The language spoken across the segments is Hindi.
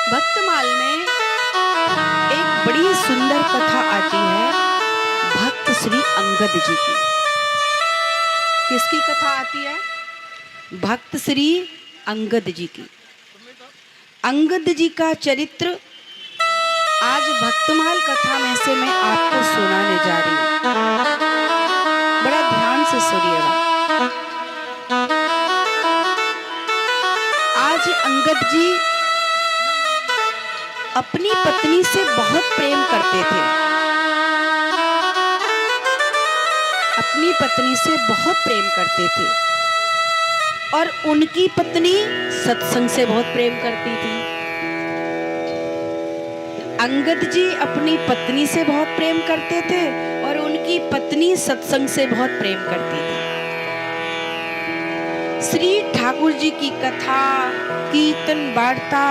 भक्तमाल में एक बड़ी सुंदर कथा आती है भक्त श्री अंगद जी की। किसकी कथा आती है? भक्त श्री अंगद जी की। अंगद जी का चरित्र आज भक्तमाल कथा में से मैं आपको सुनाने जा रही हूँ। बड़ा ध्यान से सुनिएगा। आज अंगद जी अपनी पत्नी से बहुत प्रेम करते थे। अपनी पत्नी से बहुत प्रेम करते थे और उनकी पत्नी सत्संग से बहुत प्रेम करती थी। अंगद जी अपनी पत्नी से बहुत प्रेम करते थे और उनकी पत्नी सत्संग से बहुत प्रेम करती थी। श्री ठाकुर जी की कथा, कीर्तन, वार्ता,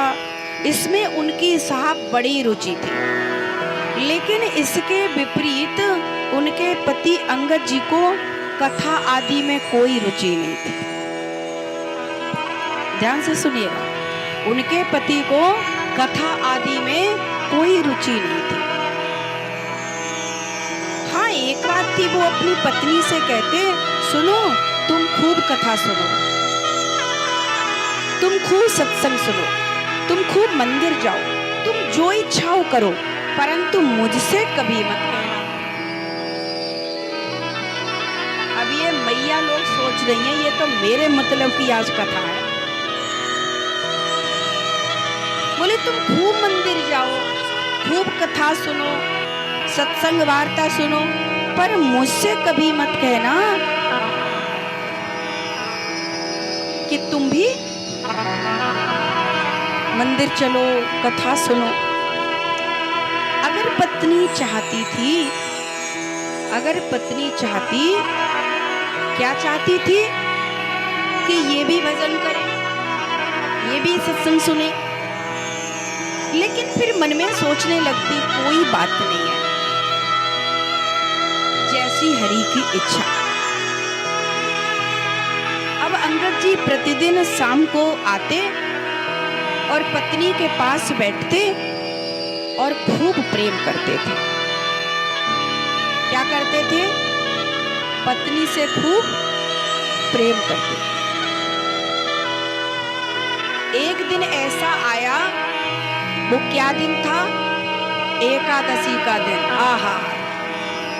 इसमें उनकी साहब बड़ी रुचि थी। लेकिन इसके विपरीत उनके पति अंगद जी को कथा आदि में कोई रुचि नहीं थी। ध्यान से सुनिएगा, उनके पति को कथा आदि में कोई रुचि नहीं थी। हाँ, एक बात थी, वो अपनी पत्नी से कहते, सुनो, तुम खूब कथा सुनो, तुम खूब सत्संग सुनो, तुम खूब मंदिर जाओ, तुम जो इच्छाओ करो, परंतु मुझसे कभी मत कहना। अब ये मैया लोग सोच रही हैं ये तो मेरे मतलब की आज कथा है। बोले तुम खूब मंदिर जाओ, खूब कथा सुनो, सत्संग वार्ता सुनो, पर मुझसे कभी मत कहना कि तुम भी मंदिर चलो, कथा सुनो। अगर पत्नी चाहती थी, अगर पत्नी चाहती, क्या चाहती थी कि ये भी भजन करे, ये भी सत्संग सुने, लेकिन फिर मन में सोचने लगती कोई बात नहीं है, जैसी हरि की इच्छा। अब अंगद जी प्रतिदिन शाम को आते और पत्नी के पास बैठते और खूब प्रेम करते थे। क्या करते थे? पत्नी से खूब प्रेम करते थे। एक दिन ऐसा आया, वो क्या दिन था? एकादशी का दिन। आहा,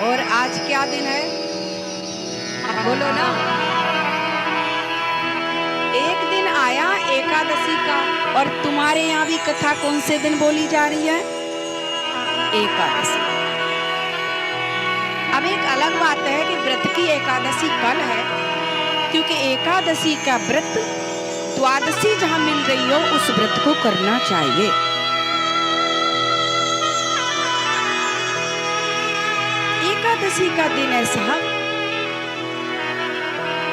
और आज क्या दिन है? बोलो ना। एक दिन आया एकादशी का, और तुम्हारे यहाँ भी कथा कौन से दिन बोली जा रही है? एकादशी। अब एक अलग बात है कि व्रत की एकादशी कल है, क्योंकि एकादशी का व्रत द्वादशी जहां मिल रही हो उस व्रत को करना चाहिए। एकादशी का दिन है साहब,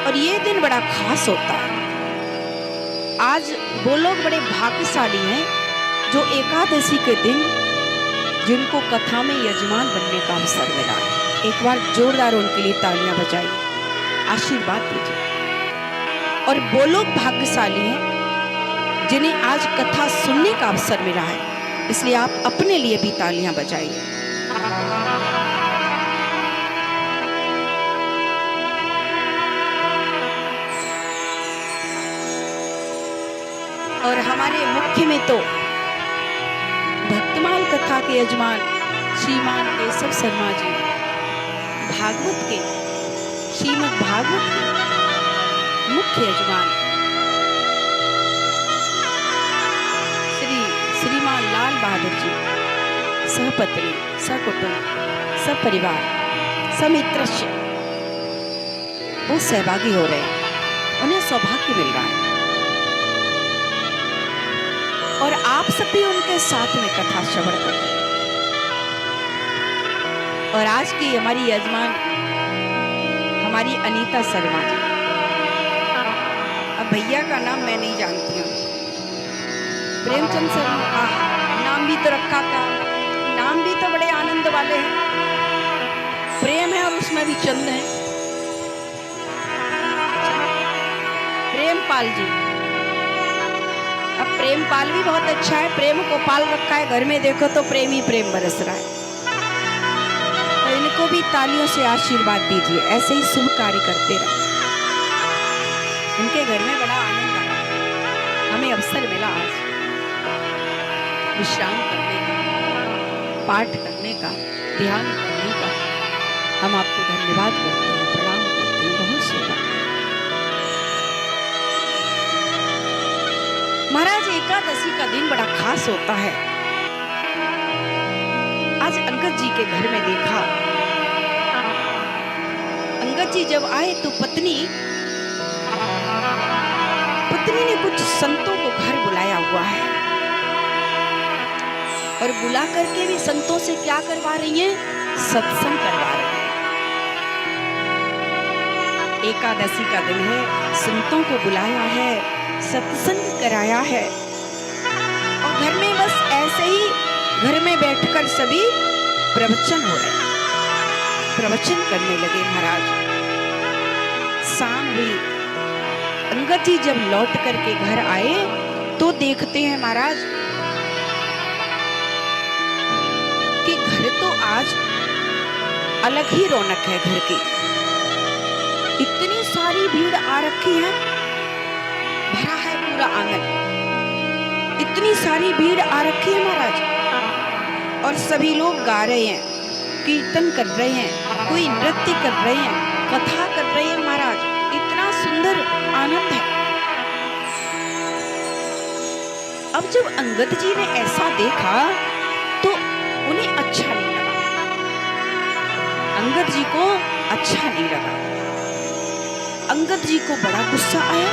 और ये दिन बड़ा खास होता है। आज वो लोग बड़े भाग्यशाली हैं जो एकादशी के दिन जिनको कथा में यजमान बनने का अवसर मिला है। एक बार जोरदार उनके लिए तालियां बजाइए, आशीर्वाद दीजिए। और वो लोग भाग्यशाली हैं जिन्हें आज कथा सुनने का अवसर मिला है, इसलिए आप अपने लिए भी तालियां बजाइए। और हमारे मुख्य में तो भक्तमाल कथा के यजमान श्रीमान केशव शर्मा जी, भागवत के, श्रीमद् भागवत के मुख्य यजमान श्रीमान लाल बहादुर जी, सहपत्नी, सकुटुंब, सपरिवार, समित्र, वो सहभागी हो रहे हैं, उन्हें सौभाग्य मिल रहा है। और आप सभी उनके साथ में कथा श्रवण करते हैं। और आज की हमारी यजमान हमारी अनीता शर्मा जी। अब भैया का नाम मैं नहीं जानती हूँ, प्रेमचंद शर्मा। नाम भी तो रखा था, नाम भी तो बड़े आनंद वाले हैं, प्रेम है और उसमें भी चंद है। प्रेमपाल जी, अब प्रेम पाल भी बहुत अच्छा है, प्रेम को पाल रखा है, घर में देखो तो प्रेम ही प्रेम बरस रहा है। तो इनको भी तालियों से आशीर्वाद दीजिए, ऐसे ही शुभ कार्य करते रहे। इनके घर में बड़ा आनंद आया, हमें अवसर मिला आज विश्राम करने का, पाठ करने का, ध्यान करने का। हम आपको धन्यवाद करते हैं, प्रणाम करते हैं, बहुत सुंदर। महाराज एकादशी का दिन बड़ा खास होता है। आज अंगद जी के घर में देखा, अंगद जी जब आए तो पत्नी ने कुछ संतों को घर बुलाया हुआ है और बुला करके भी संतों से क्या करवा रही हैं? सत्संग करवा रही हैं। एकादशी का दिन है, संतों को बुलाया है, सत्संग कराया है। और घर में बस ऐसे ही घर में बैठकर सभी प्रवचन हो रहे हैं, प्रवचन करने लगे महाराज। शाम हुई, अंगद जी जब लौट करके घर आए तो देखते हैं महाराज कि घर तो आज अलग ही रौनक है घर की। इतनी सारी भीड़ आ रखी है, भरा है पूरा आंगन, इतनी सारी भीड़ आ रखी है महाराज। और सभी लोग गा रहे हैं, कीर्तन कर रहे हैं, कोई नृत्य कर रहे हैं, कथा कर रहे हैं महाराज। इतना सुंदर आनंद है। अब जब अंगद जी ने ऐसा देखा तो उन्हें अच्छा नहीं लगा, अंगद जी को अच्छा नहीं लगा। अंगद जी को बड़ा गुस्सा आया,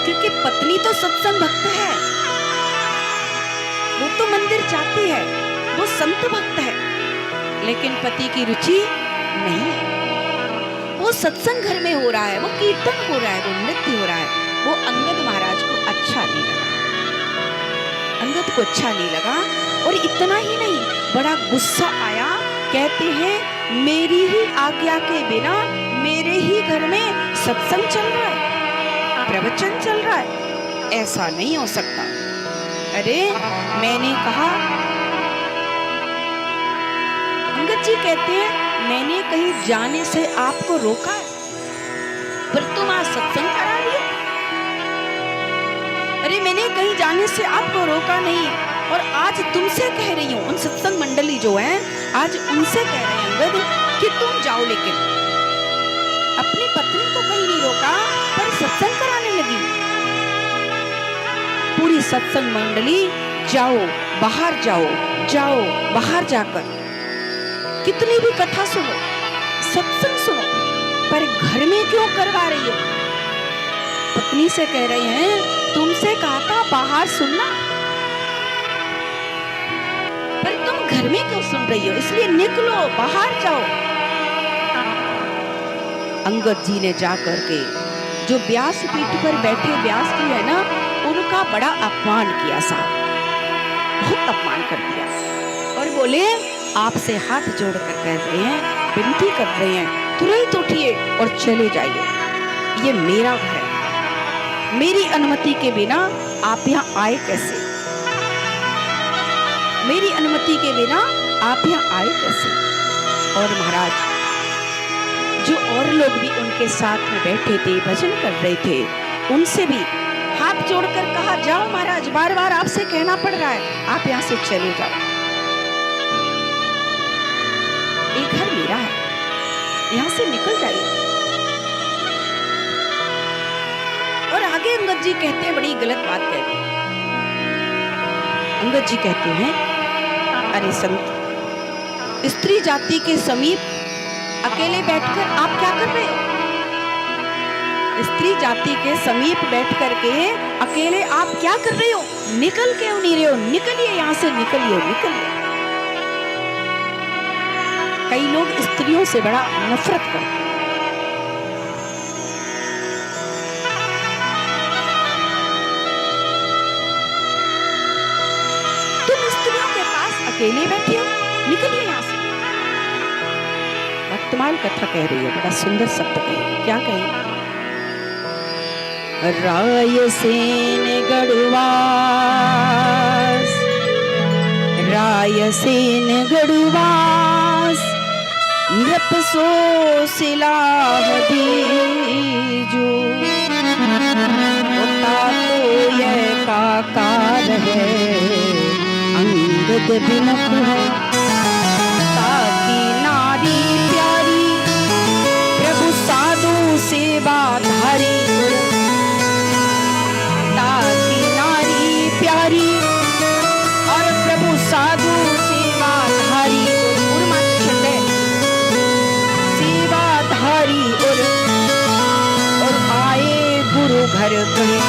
क्योंकि पत्नी तो सत्संग भक्त है, वो तो मंदिर जाती है, वो संत भक्त है, लेकिन पति की रुचि नहीं है। वो सत्संग घर में हो रहा है, वो कीर्तन हो रहा है, वो नृत्य हो रहा है, वो अंगद महाराज को अच्छा नहीं लगा, अंगद को अच्छा नहीं लगा। और इतना ही नहीं, बड़ा गुस्सा आया। कहते हैं मेरी ही आज्ञा के बिना मेरे ही घर में सत्संग चल रहा है, प्रवचन चल रहा है, ऐसा नहीं हो सकता। अरे मैंने कहा, अंगद जी कहते हैं मैंने कहीं जाने से आपको रोका है, पर तुम आज सत्संग करा रही हो। अरे मैंने कहीं जाने से आपको रोका नहीं, और आज तुमसे कह रही हूँ, उन सत्संग मंडली जो है आज उनसे कह रहे हैं अंगद कि तुम जाओ। लेकिन अपनी पत्नी को कहीं नहीं रोका, पर सत्संग कराने लगी। पूरी सत्संग मंडली जाओ बाहर, जाओ जाओ बाहर जाकर कितनी भी कथा सुनो, सत्संग सुनो, पर घर में क्यों करवा रही हो? पत्नी से कह रहे हैं तुमसे कहा था बाहर सुनना, पर तुम घर में क्यों सुन रही हो? इसलिए निकलो, बाहर जाओ। अंगद जी ने जाकर के जो व्यास पीठ पर बैठे व्यास जी है ना, उनका बड़ा अपमान किया साहब, बहुत अपमान कर दिया। और बोले आपसे हाथ जोड़कर कह रहे हैं, विनती कर रहे हैं, तुरंत उठिए और चले जाइए, ये मेरा घर है, मेरी अनुमति के बिना आप यहाँ आए कैसे? मेरी अनुमति के बिना आप यहाँ आए कैसे? और महाराज जो और लोग भी उनके साथ में बैठे थे, भजन कर रहे थे, उनसे भी हाथ जोड़कर कहा जाओ महाराज, बार बार आपसे कहना पड़ रहा है, आप यहाँ से चले जाओ, ये घर मेरा है, यहाँ से निकल जाइए। और आगे अंगद जी कहते हैं, बड़ी गलत बात कहते हैं। अंगद जी कहते हैं अरे संत, स्त्री जाति के समीप अकेले बैठकर आप क्या कर रहे हो? स्त्री जाति के समीप बैठ करके अकेले आप क्या कर रहे हो? निकल क्यों नहीं रहे हो? निकलिए यहाँ से, निकलिए निकलिए। कई लोग स्त्रियों से बड़ा नफरत करते हैं। तुम स्त्रियों के पास अकेले बैठे हो, निकलिए यहाँ से। वर्तमान कथा कह रही है, बड़ा सुंदर शब्द कही, क्या कही? रायसेन गढ़वास, रायसेन गढ़वास, नृप सो सिलाह दीजो, होता तो यह काकार है, अंगद बिनख है, ताकि नारी प्यारी प्रभु साधु सेवा धारी, ताकि नारी प्यारी और प्रभु साधु सेवा धारी सेवा धारी और आए गुरु घर कहे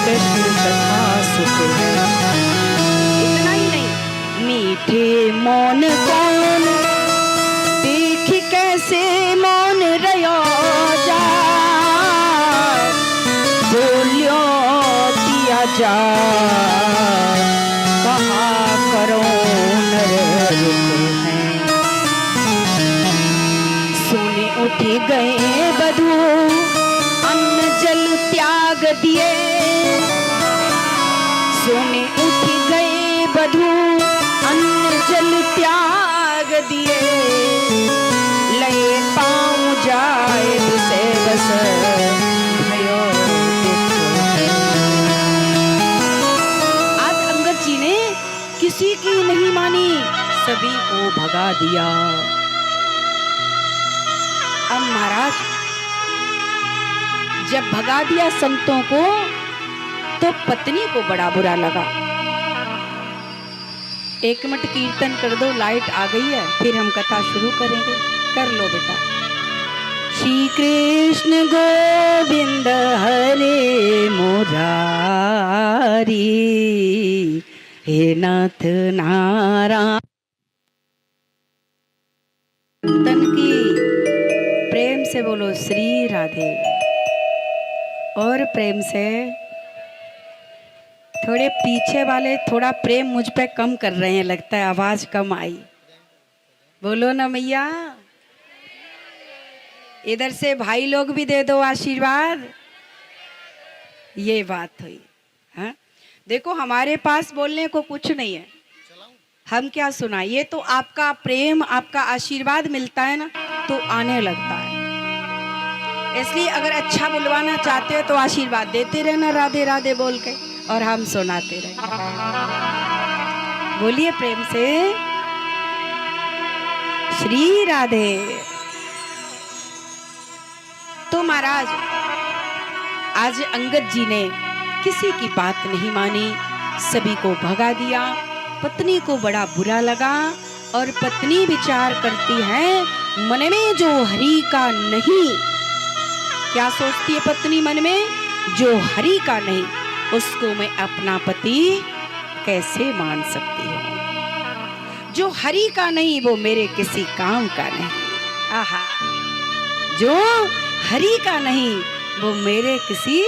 कृष्ण कथा सुख है। इतना ही नहीं, मीठे मौन कौन देख कैसे मौन रयो जा, बोलियो दिया जा कहा करो नर रुक है। सोने उठे गए बधू अन्न जल त्याग दिए, सोने उठ गए बधू अन्न जल त्याग दिए, लए पाँव जाए से बस भयो दुख है। आज अंगद जी ने किसी की नहीं मानी, सभी को भगा दिया। अब महाराज जब भगा दिया संतों को तो पत्नी को बड़ा बुरा लगा। 1 मिनट कीर्तन कर दो, लाइट आ गई है, फिर हम कथा शुरू करेंगे। कर लो बेटा। श्री कृष्ण गोविंद हरे मुरारी, हे नाथ नारायण की प्रेम से बोलो श्री राधे। और प्रेम से थोड़े पीछे वाले थोड़ा प्रेम मुझ पे कम कर रहे हैं, लगता है आवाज कम आई। बोलो ना मैया। इधर से भाई लोग भी दे दो आशीर्वाद। ये बात हुई। हाँ, देखो हमारे पास बोलने को कुछ नहीं है, हम क्या सुनाए। ये तो आपका प्रेम, आपका आशीर्वाद मिलता है ना तो आने लगता है। इसलिए अगर अच्छा बुलवाना चाहते हो तो आशीर्वाद देते रहना राधे राधे बोल के, और हम सुनाते रहे। बोलिए प्रेम से श्री राधे। तो महाराज आज अंगद जी ने किसी की बात नहीं मानी, सभी को भगा दिया। पत्नी को बड़ा बुरा लगा और पत्नी विचार करती है मन में जो हरि का नहीं। क्या सोचती है पत्नी मन में? जो हरि का नहीं उसको मैं अपना पति कैसे मान सकती हूँ। जो हरि का नहीं वो मेरे किसी काम का नहीं। आहा, जो हरि का नहीं वो मेरे किसी